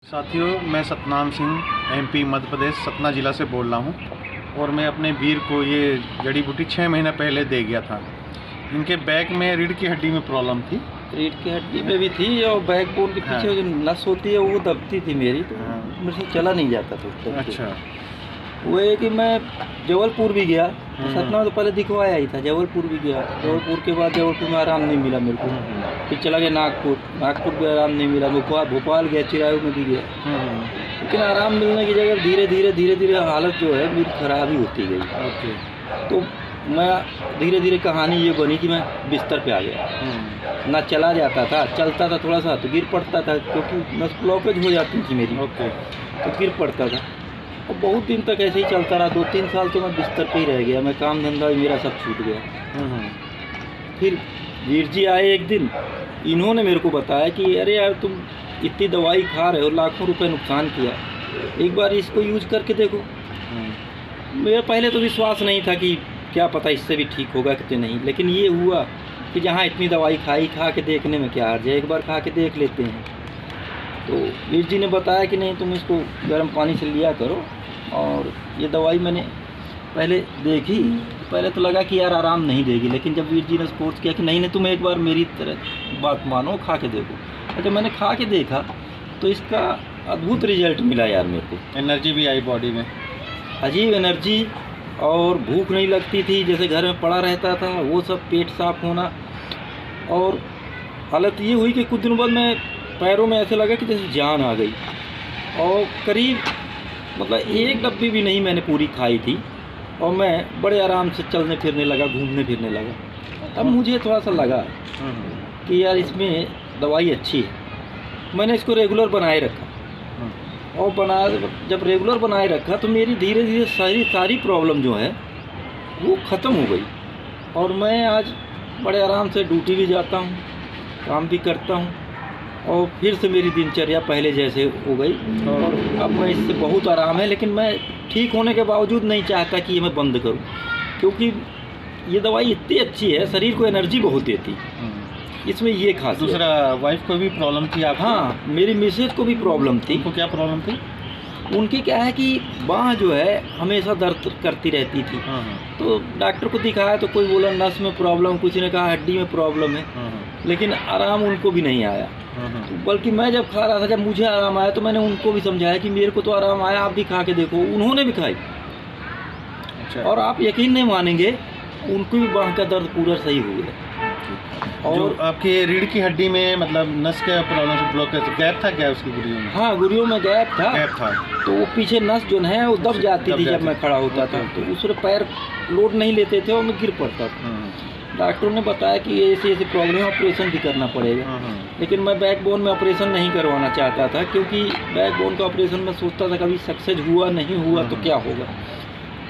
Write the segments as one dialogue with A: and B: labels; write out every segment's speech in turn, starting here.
A: साथियों, मैं सतनाम सिंह एमपी मध्य प्रदेश सतना ज़िला से बोल रहा हूँ और मैं अपने वीर को ये जड़ी बूटी 6 महीना पहले दे गया था। इनके बैक में रीढ़ की हड्डी में प्रॉब्लम थी।
B: रीढ़ की हड्डी में भी थी और बैक बोन के पीछे जो नस होती है वो दबती थी मेरी, तो मुझसे चला नहीं जाता था।
A: अच्छा,
B: वो है कि मैं जबलपुर भी गया, सतना तो पहले दिखवाया ही था। जबलपुर भी गया, जबलपुर के बाद जबलपुर में आराम नहीं मिला मेरे को। फिर चला गया नागपुर भी आराम नहीं मिला। भोपाल गया, चिरायू में भी गया, लेकिन आराम मिलने की जगह धीरे धीरे हालत जो है मेरी खराब ही होती गई। तो मैं धीरे धीरे कहानी ये बनी कि मैं बिस्तर पे आ गया। ना चला जाता था, चलता था थोड़ा सा तो गिर पड़ता था, क्योंकि नस ब्लॉकेज हो जाती थी मेरी। तो गिर पड़ता था और बहुत दिन तक ऐसे ही चलता रहा। 2-3 साल तो मैं बिस्तर पे ही रह गया। मैं काम धंधा मेरा सब छूट गया। फिर वीर जी आए एक दिन, इन्होंने मेरे को बताया कि अरे यार, तुम इतनी दवाई खा रहे हो, लाखों रुपए नुकसान किया, एक बार इसको यूज करके देखो। मेरा पहले तो विश्वास नहीं था कि क्या पता इससे भी ठीक होगा कि नहीं, लेकिन ये हुआ कि जहाँ इतनी दवाई खा के देखने में क्या हर्ज है, एक बार खा के देख लेते हैं। तो वीर जी ने बताया कि नहीं, तुम इसको गर्म पानी से लिया करो। और ये दवाई मैंने पहले देखी, पहले तो लगा कि यार आराम नहीं देगी, लेकिन जब वीर जी ने फोर्स किया कि नहीं तुम एक बार मेरी तरह बात मानो, खा के देखो। तो मैंने खा के देखा तो इसका अद्भुत रिजल्ट मिला यार मेरे को।
A: एनर्जी भी आई बॉडी में,
B: अजीब एनर्जी, और भूख नहीं लगती थी, जैसे घर में पड़ा रहता था वो सब, पेट साफ होना। और हालत ये हुई कि कुछ दिनों बाद मैं पैरों में ऐसे लगा कि जैसे जान आ गई। और करीब मतलब 1 डब्बी भी नहीं मैंने पूरी खाई थी, और मैं बड़े आराम से चलने फिरने लगा, घूमने फिरने लगा। अब मुझे थोड़ा सा लगा कि यार इसमें दवाई अच्छी है। मैंने इसको रेगुलर बनाए रखा, और जब रेगुलर बनाए रखा तो मेरी धीरे धीरे सारी प्रॉब्लम जो है वो ख़त्म हो गई। और मैं आज बड़े आराम से ड्यूटी भी जाता हूँ, काम भी करता हूँ, और फिर से मेरी दिनचर्या पहले जैसे हो गई। और अब मैं इससे बहुत आराम है, लेकिन मैं ठीक होने के बावजूद नहीं चाहता कि ये मैं बंद करूं, क्योंकि ये दवाई इतनी अच्छी है, शरीर को एनर्जी बहुत देती। इसमें ये खास।
A: दूसरा, वाइफ को भी प्रॉब्लम थी आप?
B: हाँ, मेरी मिसेज को भी प्रॉब्लम थी।
A: उनको क्या प्रॉब्लम थी?
B: उनकी क्या है कि बाँह जो है हमेशा दर्द करती रहती थी। तो डॉक्टर को दिखाया तो कोई बोला नस में प्रॉब्लम, कुछ ने कहा हड्डी में प्रॉब्लम है, लेकिन आराम उनको भी नहीं आया। बल्कि मैं जब खा रहा था, जब मुझे आराम आया तो मैंने उनको भी समझाया कि मेरे को तो आराम आया, आप भी खा के देखो। उन्होंने भी खाई।
A: अच्छा।
B: और आप यकीन नहीं मानेंगे, उनको भी बाँह का दर्द पूरा सही हो गया।
A: और जो आपकी रीढ़ की हड्डी में मतलब नस का प्रॉब्लम, ब्लॉकेज, गैप था क्या उसकी गुड़ियों में?
B: हाँ, गुड़ियों में गैप था। तो वो पीछे नस जो है वो दब जाती थी जब मैं खड़ा होता था, तो उसमें पैर लोड नहीं लेते थे और मैं गिर पड़ता था। डॉक्टरों ने बताया कि ऐसी प्रॉब्लम, ऑपरेशन भी करना पड़ेगा। लेकिन मैं बैक बोन में ऑपरेशन नहीं करवाना चाहता था, क्योंकि बैक बोन का ऑपरेशन मैं सोचता था कभी सक्सेस हुआ नहीं हुआ तो क्या होगा।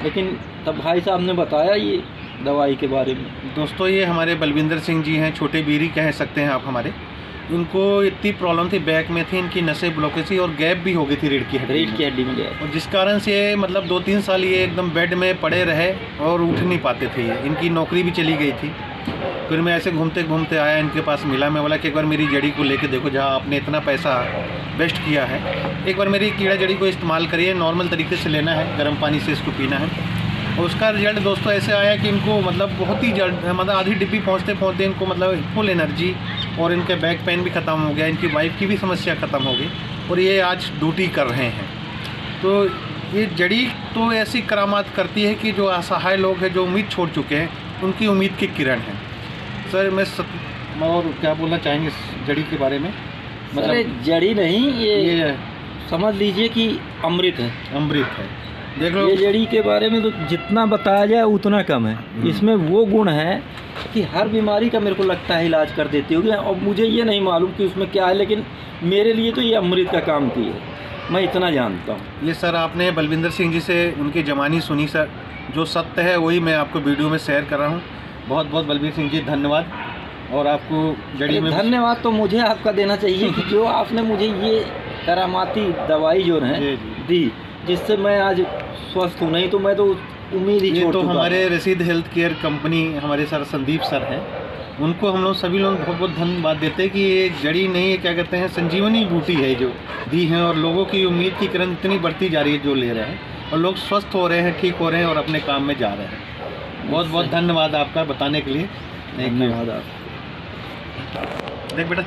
B: लेकिन तब भाई साहब ने बताया ये दवाई के बारे में।
A: दोस्तों, ये हमारे बलविंदर सिंह जी हैं, छोटे वीर ही कह सकते हैं आप हमारे। इनको इतनी प्रॉब्लम थी, बैक में थी, इनकी नसें ब्लॉकेज थी और गैप भी हो गई थी रीढ़ की हड्डी में गैप, और जिस कारण से मतलब 2-3 साल ये एकदम बेड में पड़े रहे और उठ नहीं पाते थे। इनकी नौकरी भी चली गई थी। फिर मैं ऐसे घूमते घूमते आया, इनके पास मिला। मैं बोला कि एक बार मेरी जड़ी को लेके देखो, जहाँ आपने इतना पैसा वेस्ट किया है, एक बार मेरी कीड़ा जड़ी को इस्तेमाल करिए। नॉर्मल तरीके से लेना है, गर्म पानी से इसको पीना है। और उसका रिजल्ट दोस्तों ऐसे आया कि इनको मतलब बहुत ही जल्द, मतलब आधी डिब्बी पहुँचते इनको मतलब फुल एनर्जी, और इनके बैक पेन भी ख़त्म हो गया, इनकी वाइफ की भी समस्या ख़त्म हो गई, और ये आज ड्यूटी कर रहे हैं। तो ये जड़ी तो ऐसी करामात करती है कि जो असहाय लोग हैं, जो उम्मीद छोड़ चुके हैं, उनकी उम्मीद की किरण है। सर, मैं और क्या बोलना चाहेंगे इस जड़ी के बारे में?
B: मतलब जड़ी नहीं, ये समझ लीजिए कि अमृत है।
A: अमृत है, देख लो।
B: ये जड़ी के बारे में तो जितना बताया जाए उतना कम है। इसमें वो गुण है कि हर बीमारी का मेरे को लगता है इलाज कर देती होगी। और मुझे ये नहीं मालूम कि उसमें क्या है, लेकिन मेरे लिए तो ये अमृत का काम की है, मैं इतना जानता हूँ।
A: ये सर, आपने बलविंदर सिंह जी से उनकी जवानी सुनी सर, जो सत्य है वही मैं आपको वीडियो में शेयर कर रहा हूँ। बहुत बहुत बलबीर सिंह जी धन्यवाद। और आपको जड़ी में
B: धन्यवाद तो मुझे आपका देना चाहिए कि जो आपने मुझे ये करामाती दवाई जो है दी, जिससे मैं आज स्वस्थ हूँ। नहीं तो मैं तो उम्मीद ही छोड़ चुका।
A: तो हमारे रसीद हेल्थ केयर कंपनी, हमारे सर संदीप सर हैं, उनको हम लोग सभी लोग बहुत बहुत धन्यवाद देते हैं कि ये जड़ी नहीं है, क्या कहते हैं, संजीवनी बूटी है जो दी है, और लोगों की उम्मीद की किरण इतनी बढ़ती जा रही है जो ले रहे हैं, और लोग स्वस्थ हो रहे हैं, ठीक हो रहे हैं और अपने काम में जा रहे हैं। बहुत बहुत धन्यवाद आपका बताने के लिए।
B: धन्यवाद आप।
A: देख बेटा,